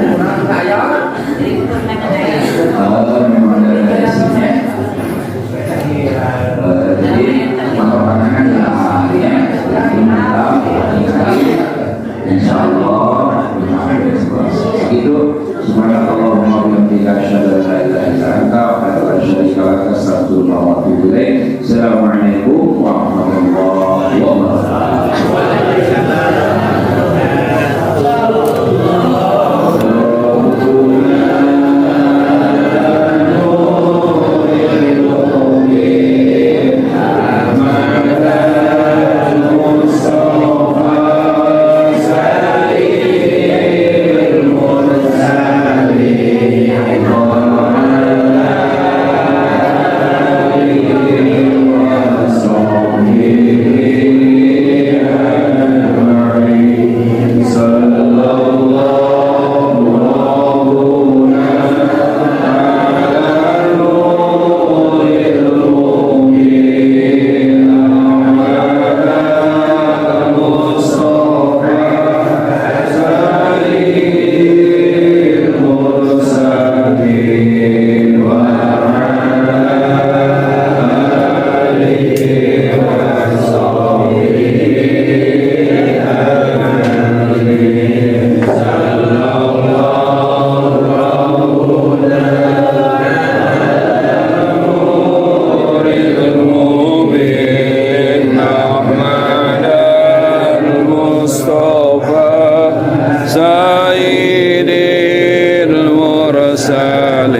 Kurang kaya. Memang ada isinya. Jadi makanan ya, insya Allah itu subhanallahumma wa bihamdika asyhadu an la ilaha illa anta astaghfiruka wa atubu ilaik. Assalamualaikum warahmatullahi wabarakatuh. Sayyidil Mursalin